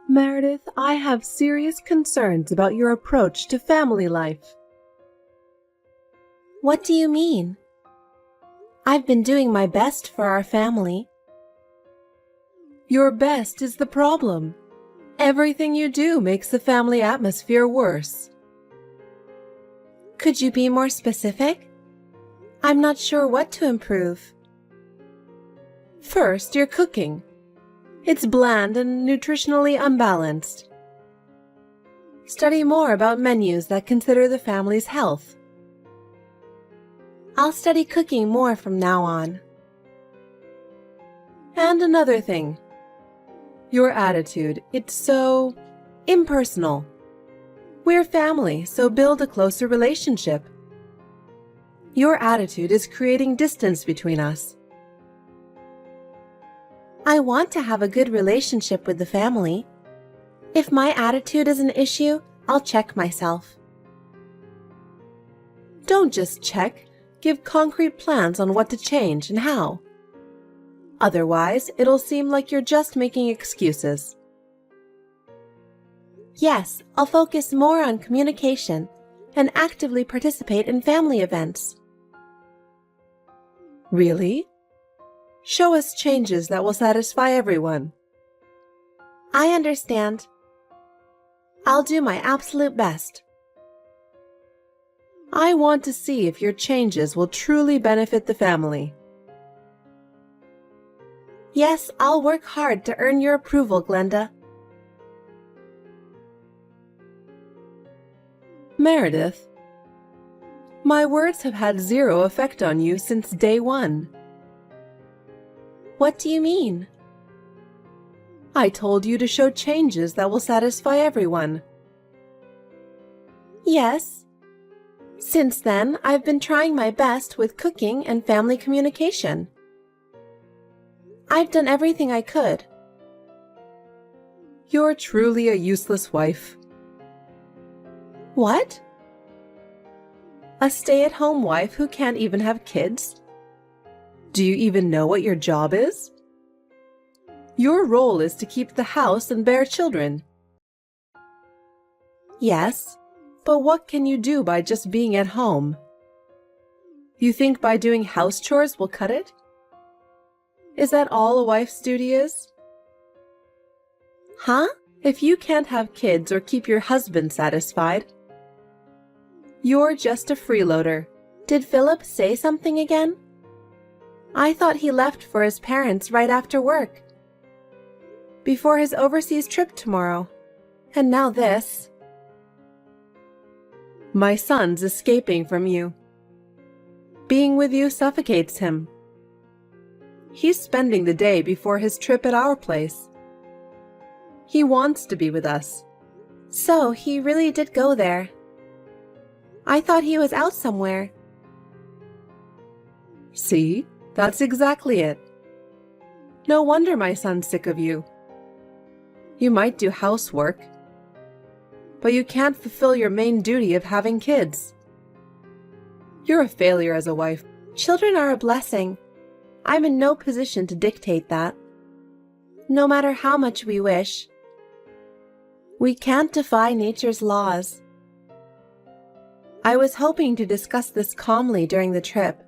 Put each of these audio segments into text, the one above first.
Meredith, I have serious concerns about your approach to family life. What do you mean? I've been doing my best for our family. Your best is the problem. Everything you do makes the family atmosphere worse. Could you be more specific? I'm not sure what to improve. First, your cooking. It's bland and nutritionally unbalanced. Study more about menus that consider the family's health. I'll study cooking more from now on. And another thing. Your attitude, it's so impersonal. We're family, so build a closer relationship. Your attitude is creating distance between us. I want to have a good relationship with the family. If my attitude is an issue, I'll check myself. Don't just check, give concrete plans on what to change and how. Otherwise, it'll seem like you're just making excuses. Yes, I'll focus more on communication and actively participate in family events. Really? Show us changes that will satisfy everyone. I understand. I'll do my absolute best. I want to see if your changes will truly benefit the family. Yes, I'll work hard to earn your approval, Glenda. Meredith, my words have had zero effect on you since day one. What do you mean? I told you to show changes that will satisfy everyone. Yes. Since then, I've been trying my best with cooking and family communication. I've done everything I could. You're truly a useless wife. What? A stay-at-home wife who can't even have kids? Do you even know what your job is? Your role is to keep the house and bear children. Yes. But what can you do by just being at home? You think by doing house chores will cut it? Is that all a wife's duty is? Huh? If you can't have kids or keep your husband satisfied, you're just a freeloader. Did Philip say something again? I thought he left for his parents right after work. Before his overseas trip tomorrow. And now this. My son's escaping from you. Being with you suffocates him. He's spending the day before his trip at our place. He wants to be with us. So he really did go there. I thought he was out somewhere. See, that's exactly it. No wonder my son's sick of you. You might do housework, but you can't fulfill your main duty of having kids. You're a failure as a wife. Children are a blessing. I'm in no position to dictate that. No matter how much we wish. We can't defy nature's laws. I was hoping to discuss this calmly during the trip.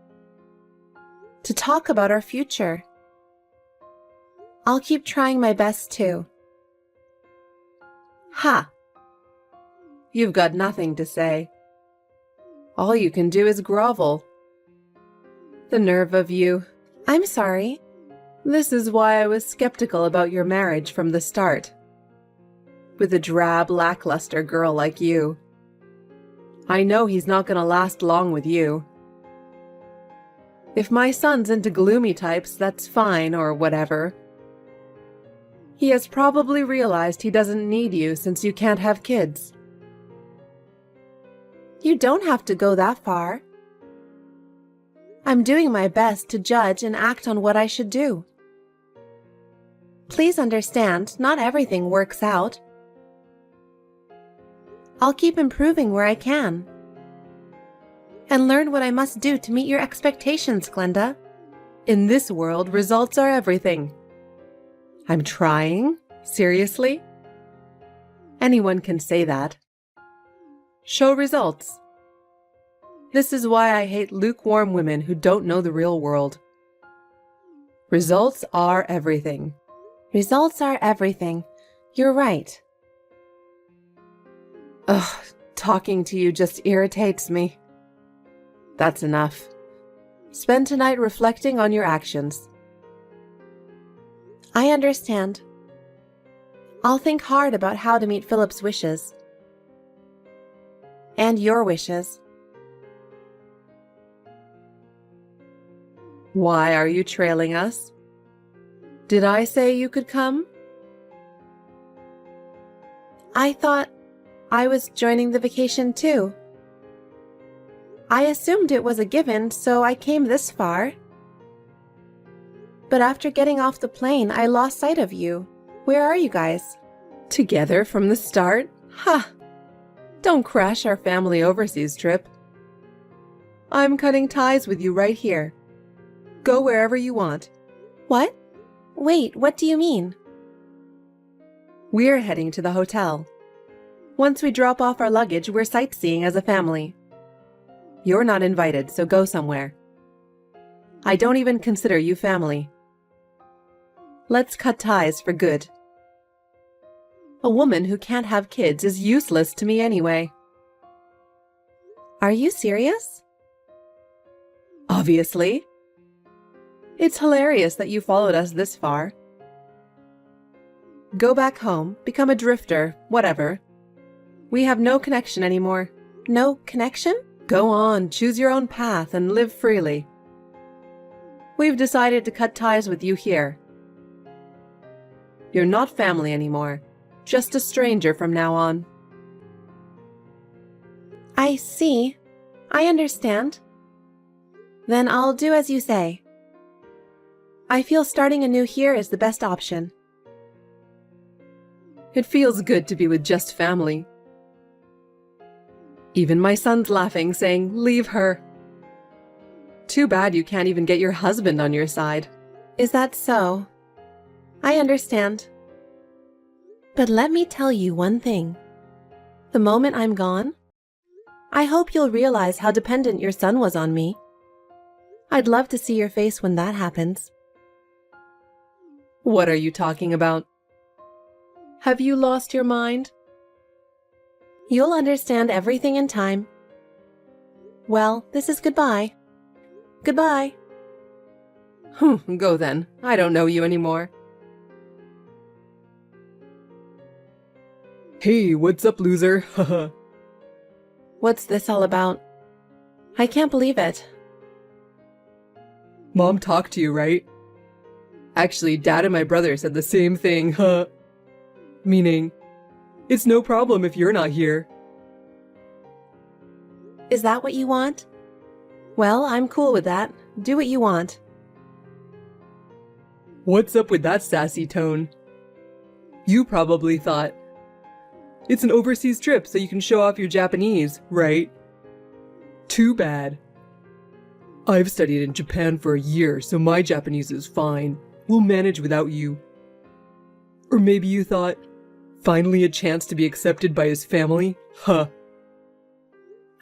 To talk about our future. I'll keep trying my best too. Ha! You've got nothing to say. All you can do is grovel. The nerve of you. I'm sorry. This is why I was skeptical about your marriage from the start. With a drab, lackluster girl like you. I know he's not going to last long with you. If my son's into gloomy types, that's fine or whatever. He has probably realized he doesn't need you since you can't have kids. You don't have to go that far. I'm doing my best to judge and act on what I should do. Please understand, not everything works out. I'll keep improving where I can. And learn what I must do to meet your expectations, Glenda. In this world, results are everything. I'm trying? Seriously? Anyone can say that. Show results. This is why I hate lukewarm women who don't know the real world. Results are everything. Results are everything. You're right. Ugh, talking to you just irritates me. That's enough. Spend tonight reflecting on your actions. I understand. I'll think hard about how to meet Philip's wishes. And your wishes. Why are you trailing us? Did I say you could come? I thought I was joining the vacation too. I assumed it was a given, so I came this far. But after getting off the plane, I lost sight of you. Where are you guys? Together from the start? Ha! Don't crash our family overseas trip. I'm cutting ties with you right here. Go wherever you want. What? Wait, what do you mean? We're heading to the hotel. Once we drop off our luggage, we're sightseeing as a family. You're not invited, so go somewhere. I don't even consider you family. Let's cut ties for good. A woman who can't have kids is useless to me anyway. Are you serious? Obviously. It's hilarious that you followed us this far. Go back home, become a drifter, whatever. We have no connection anymore. No connection? Go on, choose your own path and live freely. We've decided to cut ties with you here. You're not family anymore, just a stranger from now on. I see. I understand. Then I'll do as you say. I feel starting anew here is the best option. It feels good to be with just family. Even my son's laughing, saying, "Leave her." Too bad you can't even get your husband on your side. Is that so? I understand. But let me tell you one thing. The moment I'm gone, I hope you'll realize how dependent your son was on me. I'd love to see your face when that happens. What are you talking about? Have you lost your mind? You'll understand everything in time. Well, this is goodbye. Goodbye. Go then. I don't know you anymore. Hey, what's up, loser? Haha. What's this all about? I can't believe it. Mom talked to you, right? Actually, Dad and my brother said the same thing, huh? Meaning, it's no problem if you're not here. Is that what you want? Well, I'm cool with that. Do what you want. What's up with that sassy tone? You probably thought, it's an overseas trip so you can show off your Japanese, right? Too bad. I've studied in Japan for a year, so my Japanese is fine. We'll manage without you. Or maybe you thought, finally a chance to be accepted by his family? Huh.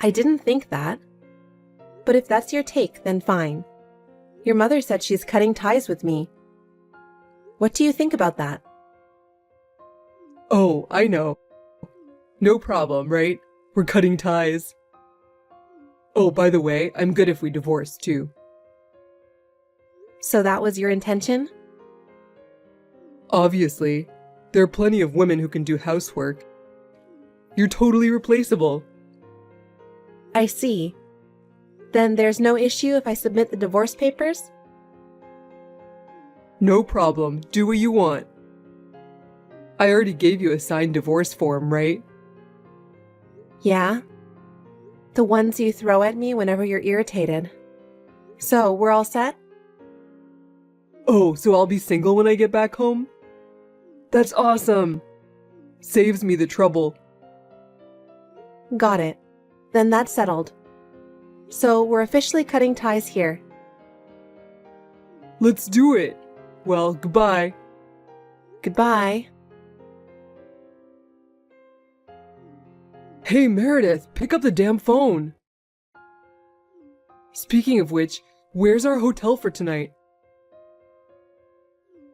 I didn't think that. But if that's your take, then fine. Your mother said she's cutting ties with me. What do you think about that? Oh, I know. No problem, right? We're cutting ties. Oh, by the way, I'm good if we divorce, too. So that was your intention? Obviously. There are plenty of women who can do housework. You're totally replaceable. I see. Then there's no issue if I submit the divorce papers? No problem. Do what you want. I already gave you a signed divorce form, right? Yeah. The ones you throw at me whenever you're irritated. So, we're all set? Oh, so I'll be single when I get back home? That's awesome! Saves me the trouble. Got it. Then that's settled. So, we're officially cutting ties here. Let's do it! Well, goodbye. Goodbye. Hey Meredith, pick up the damn phone! Speaking of which, where's our hotel for tonight?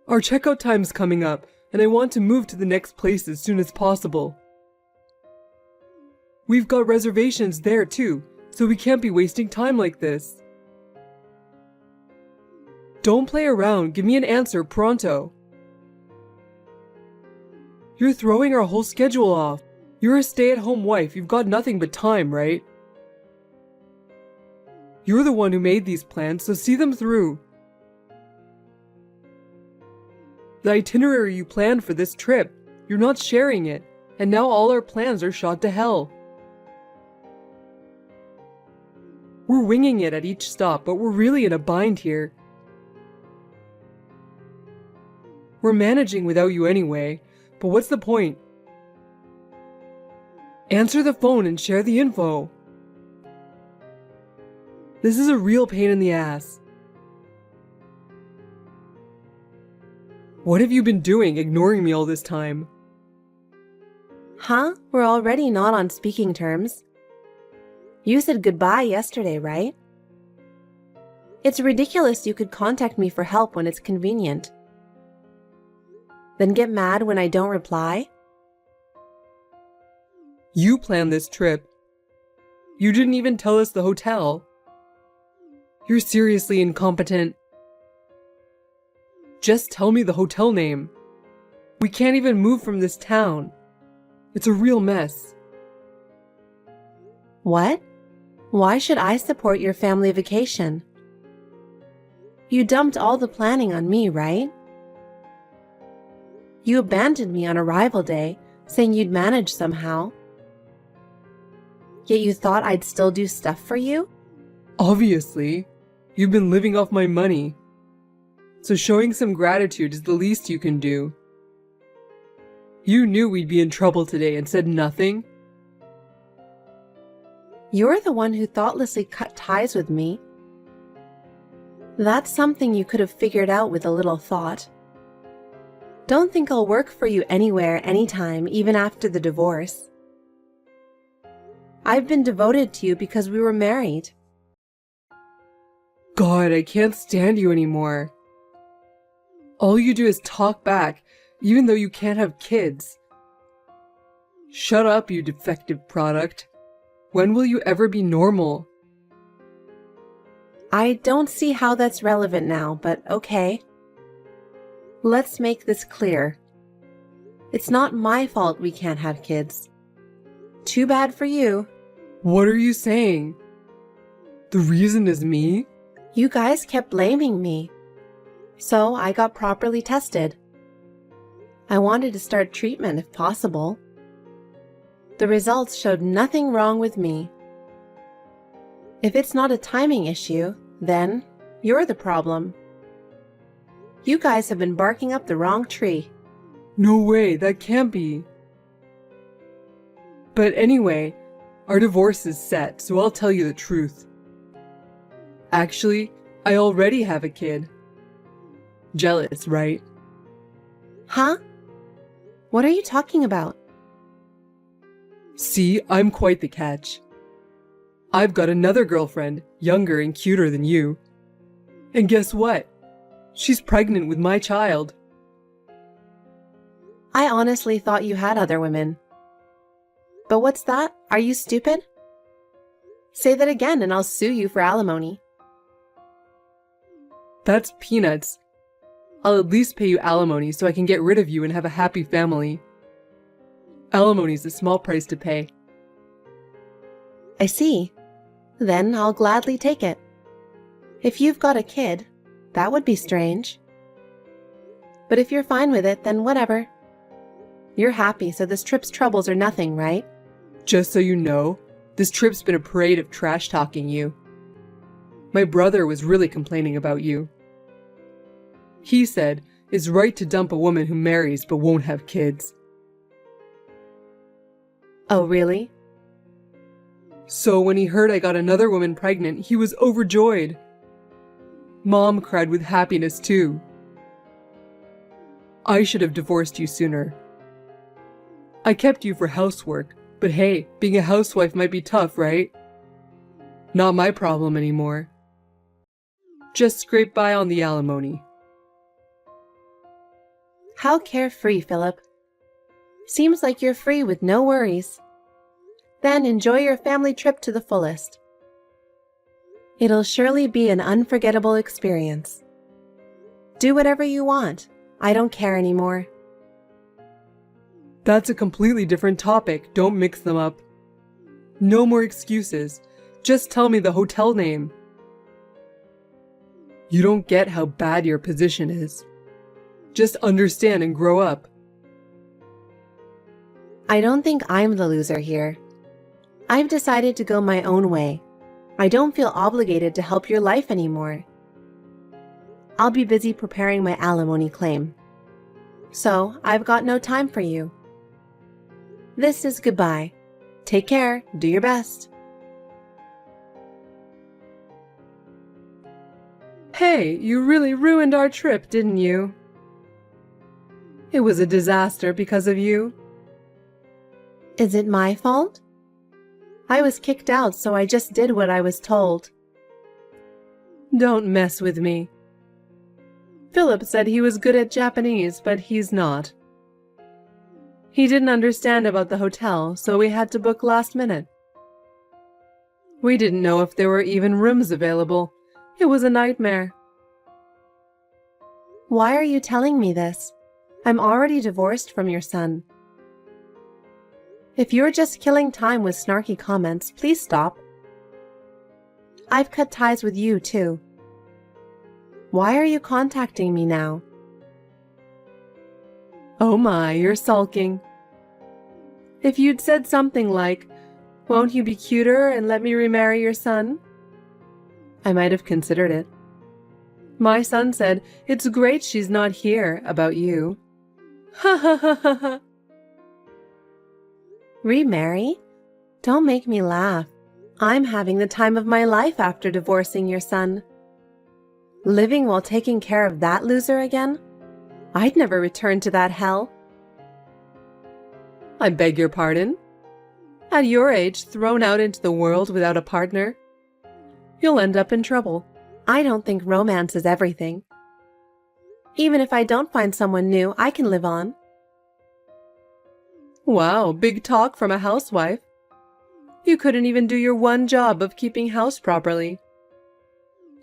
Our checkout time's coming up, and I want to move to the next place as soon as possible. We've got reservations there too, so we can't be wasting time like this. Don't play around, give me an answer pronto. You're throwing our whole schedule off. You're a stay-at-home wife, you've got nothing but time, right? You're the one who made these plans, so see them through. The itinerary you planned for this trip, you're not sharing it, and now all our plans are shot to hell. We're winging it at each stop, but we're really in a bind here. We're managing without you anyway, but what's the point? Answer the phone and share the info. This is a real pain in the ass. What have you been doing, ignoring me all this time? Huh? We're already not on speaking terms. You said goodbye yesterday, right? It's ridiculous you could contact me for help when it's convenient. Then get mad when I don't reply? You planned this trip. You didn't even tell us the hotel. You're seriously incompetent. Just tell me the hotel name. We can't even move from this town. It's a real mess. What? Why should I support your family vacation? You dumped all the planning on me, right? You abandoned me on arrival day, saying you'd manage somehow. Yet you thought I'd still do stuff for you? Obviously. You've been living off my money. So showing some gratitude is the least you can do. You knew we'd be in trouble today and said nothing? You're the one who thoughtlessly cut ties with me. That's something you could have figured out with a little thought. Don't think I'll work for you anywhere, anytime, even after the divorce. I've been devoted to you because we were married. God, I can't stand you anymore. All you do is talk back, even though you can't have kids. Shut up, you defective product. When will you ever be normal? I don't see how that's relevant now, but okay. Let's make this clear. It's not my fault we can't have kids. Too bad for you. What are you saying? The reason is me? You guys kept blaming me. So I got properly tested. I wanted to start treatment if possible. The results showed nothing wrong with me. If it's not a timing issue, then you're the problem. You guys have been barking up the wrong tree. No way, that can't be. But anyway, our divorce is set, so I'll tell you the truth. Actually, I already have a kid. Jealous, right? Huh? What are you talking about? See, I'm quite the catch. I've got another girlfriend, younger and cuter than you. And guess what? She's pregnant with my child. I honestly thought you had other women. But what's that? Are you stupid? Say that again and I'll sue you for alimony. That's peanuts. I'll at least pay you alimony so I can get rid of you and have a happy family. Alimony's a small price to pay. I see. Then I'll gladly take it. If you've got a kid, that would be strange. But if you're fine with it, then whatever. You're happy, so this trip's troubles are nothing, right? Just so you know, this trip's been a parade of trash-talking you. My brother was really complaining about you. He said it's right to dump a woman who marries but won't have kids. Oh, really? So when he heard I got another woman pregnant, he was overjoyed. Mom cried with happiness too. I should have divorced you sooner. I kept you for housework, But hey, being a housewife might be tough, right? Not my problem anymore. Just scrape by on the alimony. How carefree, Philip. Seems like you're free with no worries. Then enjoy your family trip to the fullest. It'll surely be an unforgettable experience. Do whatever you want. I don't care anymore. That's a completely different topic. Don't mix them up. No more excuses. Just tell me the hotel name. You don't get how bad your position is. Just understand and grow up. I don't think I'm the loser here. I've decided to go my own way. I don't feel obligated to help your life anymore. I'll be busy preparing my alimony claim. So, I've got no time for you. This is goodbye. Take care. Do your best. Hey, you really ruined our trip, didn't you? It was a disaster because of you. Is it my fault? I was kicked out, so I just did what I was told. Don't mess with me. Philip said he was good at Japanese, but he's not. He didn't understand about the hotel, so we had to book last minute. We didn't know if there were even rooms available. It was a nightmare. Why are you telling me this? I'm already divorced from your son. If you're just killing time with snarky comments, please stop. I've cut ties with you, too. Why are you contacting me now? Oh my, you're sulking. If you'd said something like, "Won't you be cuter and let me remarry your son?" I might have considered it. My son said, "It's great she's not here," about you. Ha ha ha ha ha. Remarry? Don't make me laugh. I'm having the time of my life after divorcing your son. Living while taking care of that loser again? I'd never return to that hell. I beg your pardon? At your age, thrown out into the world without a partner, you'll end up in trouble. I don't think romance is everything. Even if I don't find someone new, I can live on. Wow, big talk from a housewife. You couldn't even do your one job of keeping house properly.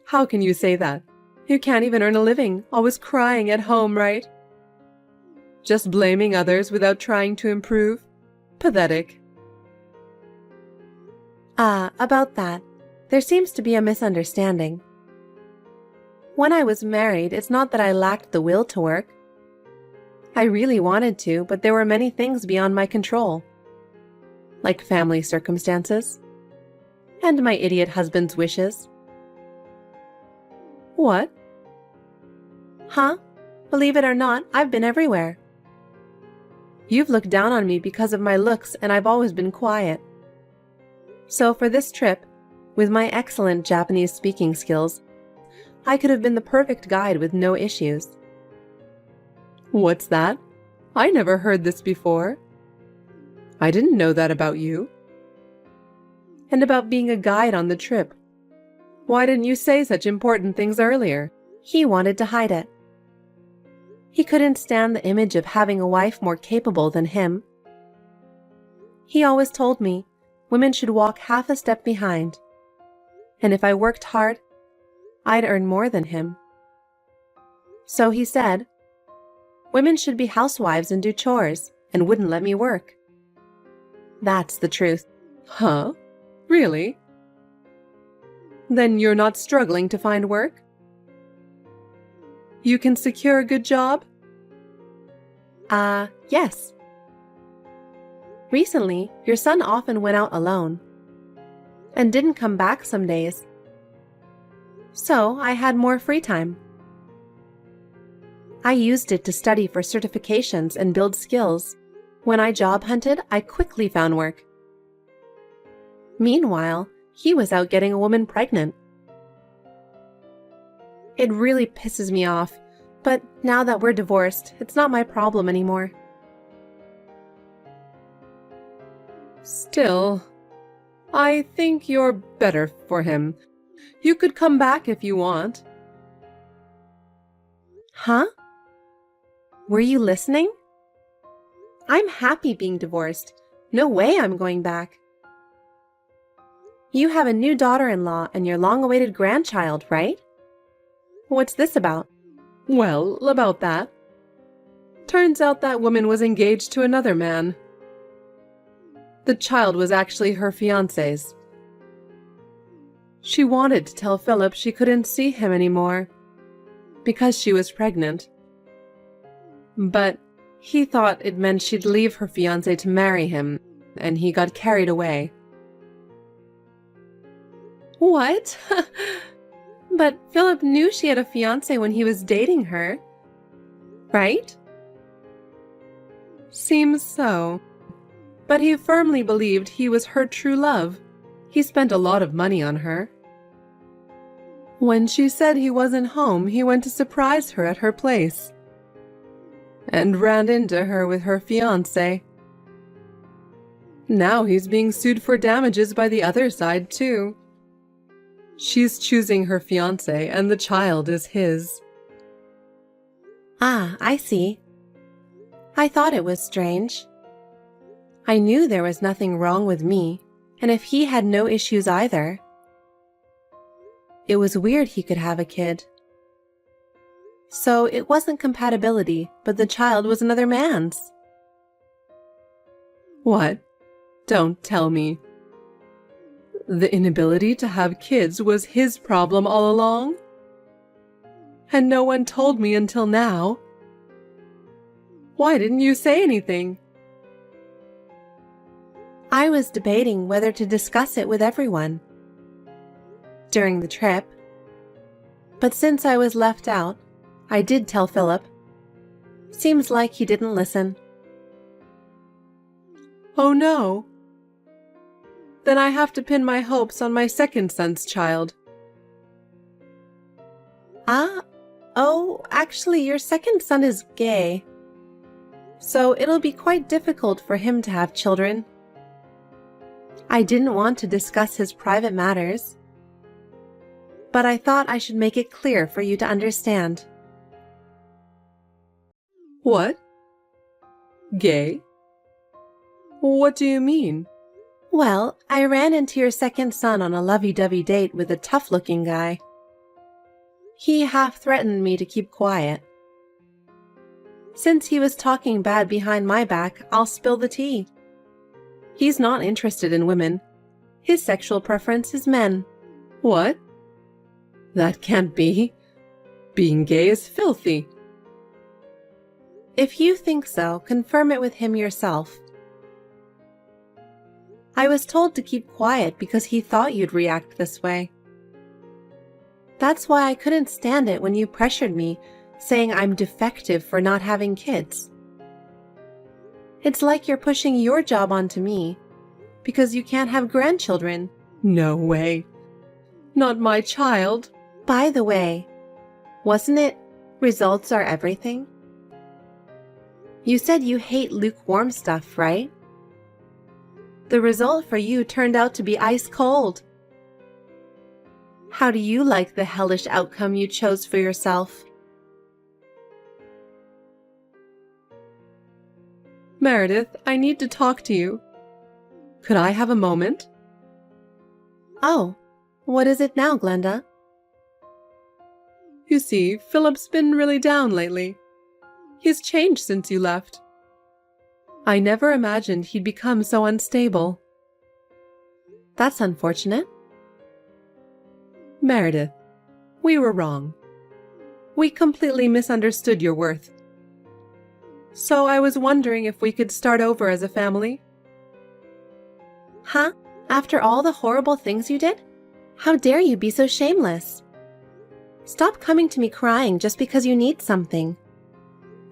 How can you say that? You can't even earn a living, always crying at home, right? Just blaming others without trying to improve? Pathetic. About that, there seems to be a misunderstanding. When I was married, it's not that I lacked the will to work. I really wanted to, but there were many things beyond my control, like family circumstances and my idiot husband's wishes. What? Huh? Believe it or not, I've been everywhere. You've looked down on me because of my looks, and I've always been quiet. So for this trip, with my excellent Japanese speaking skills, I could have been the perfect guide with no issues. What's that? I never heard this before. I didn't know that about you. And about being a guide on the trip. Why didn't you say such important things earlier? He wanted to hide it. He couldn't stand the image of having a wife more capable than him. He always told me women should walk half a step behind, and if I worked hard, I'd earn more than him. So he said, women should be housewives and do chores, and wouldn't let me work. That's the truth. Huh? Really? Then you're not struggling to find work? You can secure a good job? Yes. Recently, your son often went out alone and didn't come back some days. So I had more free time. I used it to study for certifications and build skills. When I job hunted, I quickly found work. Meanwhile, he was out getting a woman pregnant. It really pisses me off, but now that we're divorced, it's not my problem anymore. Still, I think you're better for him. You could come back if you want. Huh? Were you listening? I'm happy being divorced. No way I'm going back. You have a new daughter-in-law and your long-awaited grandchild, right? What's this about? Well, about that. Turns out that woman was engaged to another man. The child was actually her fiancé's. She wanted to tell Philip she couldn't see him anymore because she was pregnant. But he thought it meant she'd leave her fiancé to marry him, and he got carried away. What? But Philip knew she had a fiancé when he was dating her, right? Seems so. But he firmly believed he was her true love. He spent a lot of money on her. When she said he wasn't home, he went to surprise her at her place and ran into her with her fiancé. Now he's being sued for damages by the other side, too. She's choosing her fiancé, and the child is his. Ah, I see. I thought it was strange. I knew there was nothing wrong with me, and if he had no issues either. It was weird he could have a kid. So it wasn't compatibility, but the child was another man's. What? Don't tell me. The inability to have kids was his problem all along? And no one told me until now? Why didn't you say anything? I was debating whether to discuss it with everyone during the trip. But since I was left out, I did tell Philip. Seems like he didn't listen. Oh no. Then I have to pin my hopes on my second son's child. Actually, your second son is gay. So it'll be quite difficult for him to have children. I didn't want to discuss his private matters, but I thought I should make it clear for you to understand. What? Gay? What do you mean? Well, I ran into your second son on a lovey-dovey date with a tough-looking guy. He half threatened me to keep quiet. Since he was talking bad behind my back, I'll spill the tea. He's not interested in women. His sexual preference is men. What? That can't be. Being gay is filthy. If you think so, confirm it with him yourself. I was told to keep quiet because he thought you'd react this way. That's why I couldn't stand it when you pressured me, saying I'm defective for not having kids. It's like you're pushing your job onto me because you can't have grandchildren. No way. Not my child. By the way, wasn't it results are everything? You said you hate lukewarm stuff, right? The result for you turned out to be ice cold. How do you like the hellish outcome you chose for yourself? Meredith, I need to talk to you. Could I have a moment? Oh, what is it now, Glenda? You see, Philip's been really down lately. He's changed since you left. I never imagined he'd become so unstable. That's unfortunate. Meredith, we were wrong. We completely misunderstood your worth. So I was wondering if we could start over as a family. Huh? After all the horrible things you did? How dare you be so shameless? Stop coming to me crying just because you need something.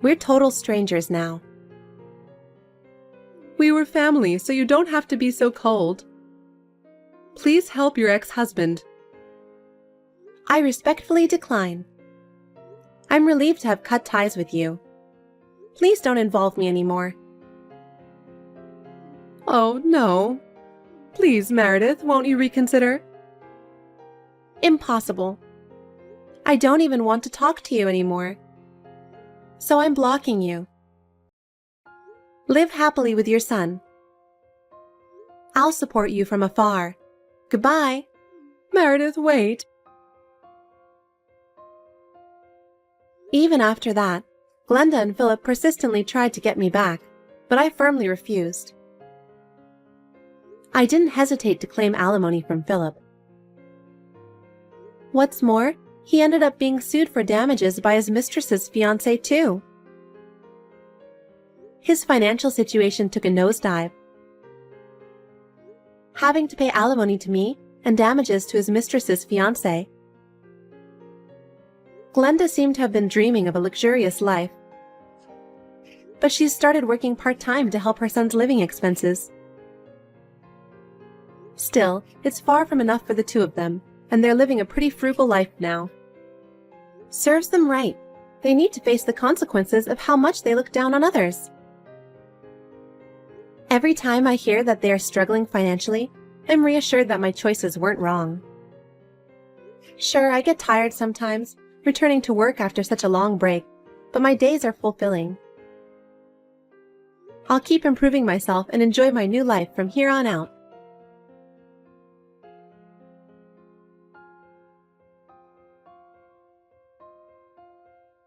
We're total strangers now. We were family, so you don't have to be so cold. Please help your ex-husband. I respectfully decline. I'm relieved to have cut ties with you. Please don't involve me anymore. Oh, no. Please, Meredith, won't you reconsider? Impossible. I don't even want to talk to you anymore. So I'm blocking you. Live happily with your son. I'll support you from afar. Goodbye. Meredith, wait. Even after that, Glenda and Philip persistently tried to get me back, but I firmly refused. I didn't hesitate to claim alimony from Philip. What's more, he ended up being sued for damages by his mistress's fiancé too. His financial situation took a nosedive. Having to pay alimony to me and damages to his mistress's fiancé. Glenda seemed to have been dreaming of a luxurious life. But she's started working part-time to help her son's living expenses. Still, it's far from enough for the two of them, and they're living a pretty frugal life now. Serves them right. They need to face the consequences of how much they look down on others. Every time I hear that they are struggling financially, I'm reassured that my choices weren't wrong. Sure, I get tired sometimes, returning to work after such a long break, but my days are fulfilling. I'll keep improving myself and enjoy my new life from here on out.